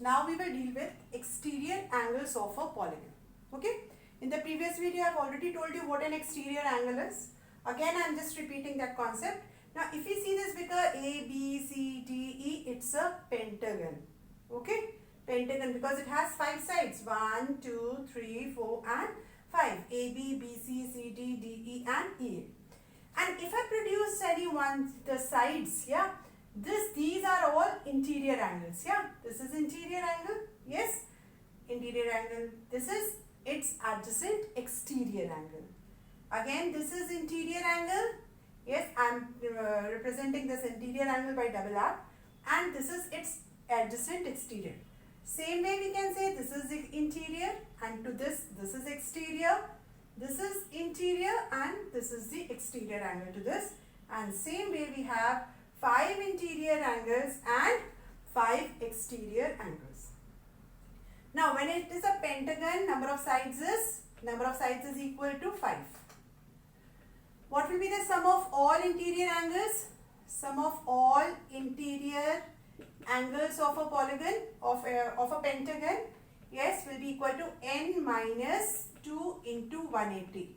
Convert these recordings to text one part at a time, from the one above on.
Now we will deal with exterior angles of a polygon. Okay. In the previous video I have already told you what an exterior angle is. Again I am just repeating that concept. Now if you see this figure A, B, C, D, E, it's a pentagon. Okay. Pentagon because it has 5 sides. 1, 2, 3, 4 and 5. A, B, B, C, C, D, D, E and E. And if I produce any one, the sides, yeah, these are all interior angles, yeah. This is interior angle, yes, interior angle. This is its adjacent exterior angle. Again, this is interior angle, yes, I am representing this interior angle by double R, and this is its adjacent exterior. Same way we can say this is the interior, and to this is exterior. This is interior and this is the exterior angle to this, and same way we have 5 interior angles and 5 exterior angles. Now when it is a pentagon, number of sides is equal to 5. What will be the sum of all interior angles? Sum of all interior angles of a polygon, of a pentagon, yes, will be equal to n minus 2 into 180.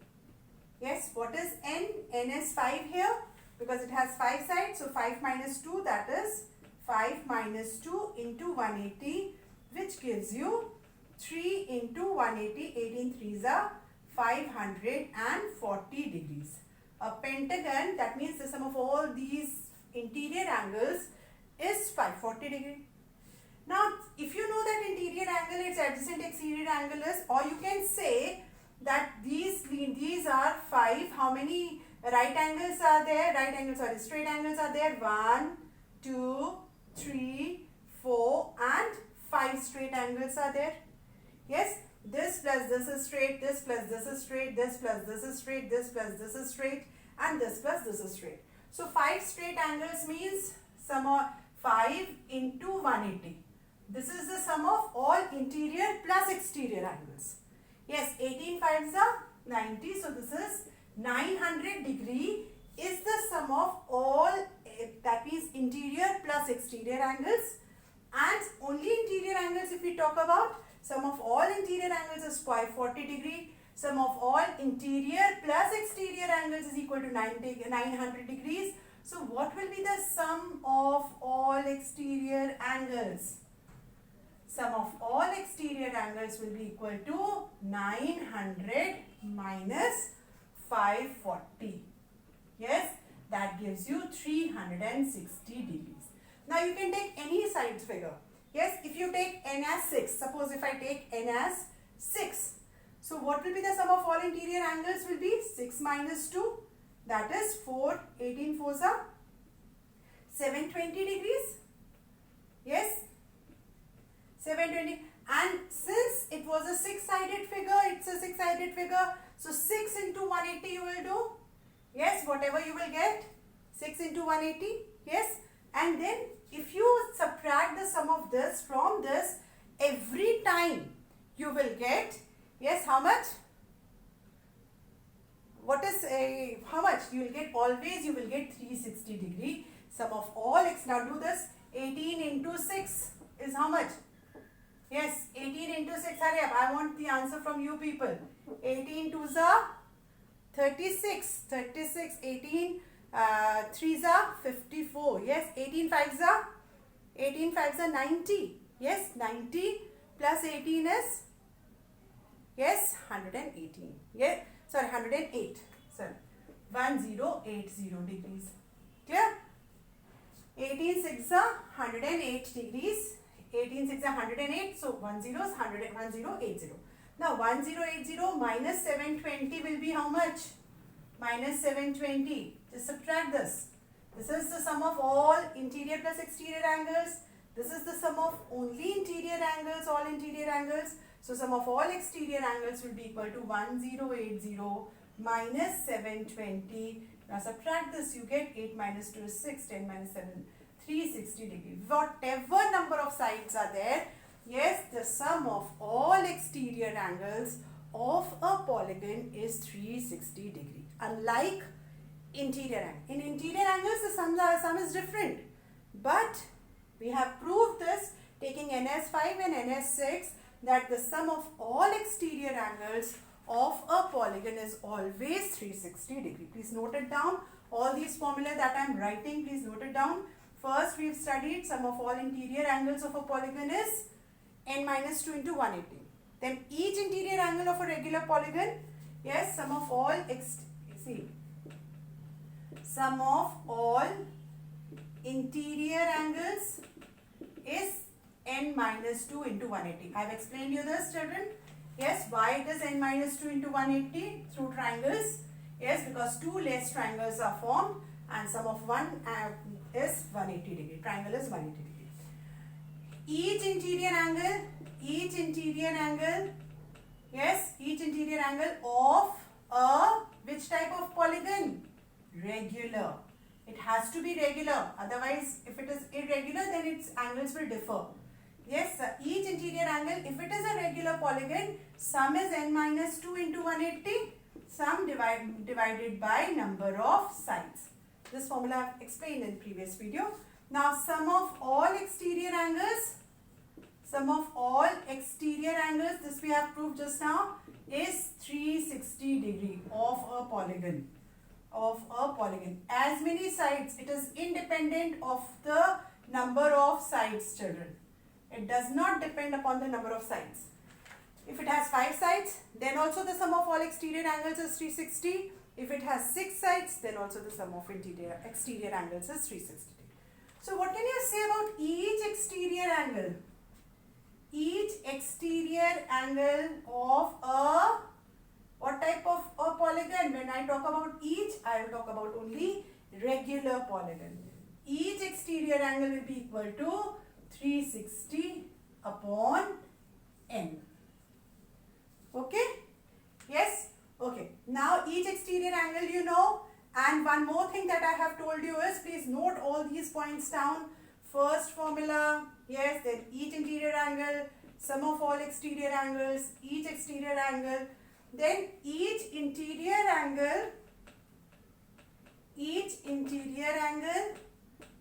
Yes, what is n? N is 5 here because it has 5 sides. So 5 minus 2, that is 5 minus 2 into 180, which gives you 3 into 180. 18 3s are 540 degrees. A pentagon, that means the sum of all these interior angles is 540 degree. Now, if you know that interior angle, its adjacent exterior angle is, or you can say that these are 5. How many right angles are there? Straight angles are there. 1, 2, 3, 4 and 5 straight angles are there. Yes, this plus this is straight, this plus this is straight, this plus this is straight, this plus this is straight and this plus this is straight. So, 5 straight angles means sum of 5 into 180. This is the sum of all interior plus exterior angles. Yes, 18 5s are 90. So, this is 900 degree is the sum of all, that means interior plus exterior angles. And only interior angles if we talk about, sum of all interior angles is 540 degree. Sum of all interior plus exterior angles is equal to 900 degrees. So, what will be the sum of all exterior angles? Sum of all exterior angles will be equal to 900 minus 540. Yes, that gives you 360 degrees. Now, you can take any side figure. Yes, if you take n as 6, suppose if I take n as 6. So, what will be the sum of all interior angles will be 6 minus 2. That is 4, 18 4s are 720 degrees. Yes, 720. And since it was a 6-sided figure, it's a 6-sided figure. So 6 into 180 you will do. Yes, whatever you will get. 6 into 180. Yes. And then if you subtract the sum of this from this, every time you will get, yes, how much? What is how much? You will get, always you will get 360 degree. Sum of all x. Now do this. 18 into 6 is how much? Yes, 18 into 6. Hurry up. I want the answer from you people. 18 2s are 36. 36. 18 3s are 54. Yes, 18 5s are 90. Yes, 90 plus 18 is, yes, 118. Yes, sorry, 108. Sorry, 1080 degrees. Clear? 18 6 are 108 degrees. 18 6 are 108. So 10 is 1080. Now 1080 minus 720 will be how much? Minus 720. Just subtract this. This is the sum of all interior plus exterior angles. This is the sum of only interior angles, all interior angles. So sum of all exterior angles will be equal to 1080 minus 720. Now subtract this, you get 8 minus 2 is 6, 10 minus 7, 360 degrees. Whatever number of sides are there, yes, the sum of all exterior angles of a polygon is 360 degree. Unlike interior angle. In interior angles, the sum is different. But we have proved this taking NS5 and NS6, that the sum of all exterior angles of a polygon is always 360 degree. Please note it down. All these formula that I am writing, please note it down. First, we have studied sum of all interior angles of a polygon is n minus 2 into 180. Then each interior angle of a regular polygon, yes, sum of all sum of all interior angles is n minus 2 into 180. I have explained you this, children. Yes, why it is n minus 2 into 180 through triangles? Yes, because two less triangles are formed and sum of one is 180 degree. Triangle is 180 degree. Each interior angle, yes, each interior angle of a which type of polygon? Regular. It has to be regular. Otherwise, if it is irregular, then its angles will differ. Yes, each interior angle, if it is a regular polygon, sum is n minus 2 into 180, sum divided by number of sides. This formula I have explained in previous video. Now, sum of all exterior angles, this we have proved just now, is 360 degree of a polygon. As many sides, it is independent of the number of sides, children. It does not depend upon the number of sides. If it has 5 sides, then also the sum of all exterior angles is 360. If it has 6 sides, then also the sum of exterior angles is 360. So what can you say about each exterior angle? Each exterior angle of a, what type of a polygon? When I talk about each, I will talk about only regular polygon. Each exterior angle will be equal to 360 upon n. Okay? Yes? Okay. Now each exterior angle you know. And one more thing that I have told you is, please note all these points down. First formula, yes, then each interior angle, sum of all exterior angles, each exterior angle, then each interior angle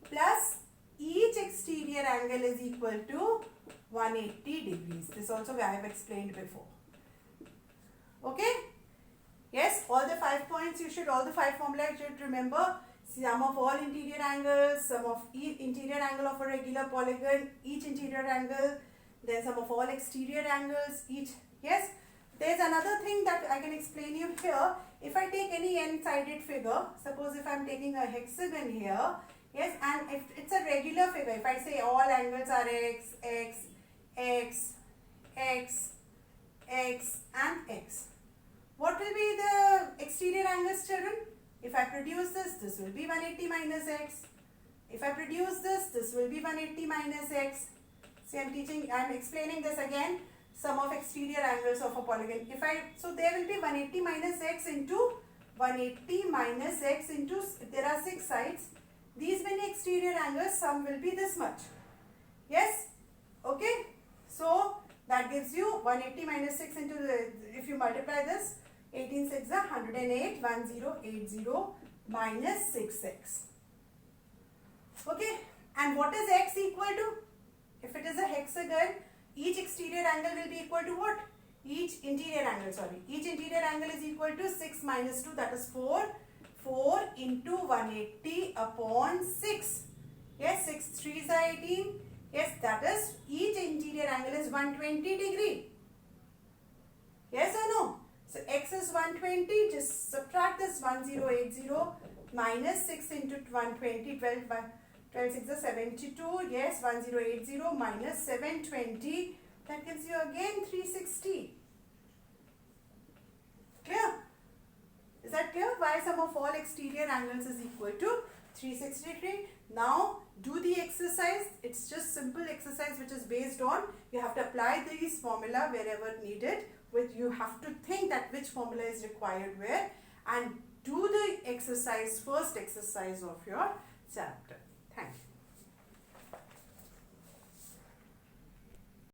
plus each exterior angle is equal to 180 degrees. This also I have explained before. Okay? Yes, all the 5 points all the 5 formula you should remember. Sum of all interior angles, sum of each interior angle of a regular polygon, each interior angle, then sum of all exterior angles, each. Yes, there is another thing that I can explain you here. If I take any n-sided figure, suppose if I am taking a hexagon here, yes, and if it's a regular figure, if I say all angles are x, x, x, x, x and x. What will be the exterior angles, children? If I produce this will be 180 minus x. If I produce this will be 180 minus x. See, I am explaining this again. Sum of exterior angles of a polygon. So there will be 180 minus x into 180 minus x into, if there are 6 sides, these many exterior angles, sum will be this much. Yes? Okay? So that gives you 180 minus 6 into, if you multiply this, 18 6 are 108, 1080 minus 6x. Okay, and what is x equal to? If it is a hexagon, each exterior angle will be equal to what? Each interior angle is equal to 6 minus 2, that is 4. 4 into 180 upon 6. Yes, 6 3s are 18. Yes, that is each interior angle is 120 degree. Yes or no? So x is 120, just subtract this 1080 minus 6 into 120, 12 by 12 6 is 72. Yes, 1080 minus 720, that gives you again 360. Clear? Is that clear? Why sum of all exterior angles is equal to 360 degree. Now do the exercise. It's just simple exercise which is based on, you have to apply these formula wherever needed. You have to think that which formula is required where, and do the exercise, first exercise of your chapter. Thank you.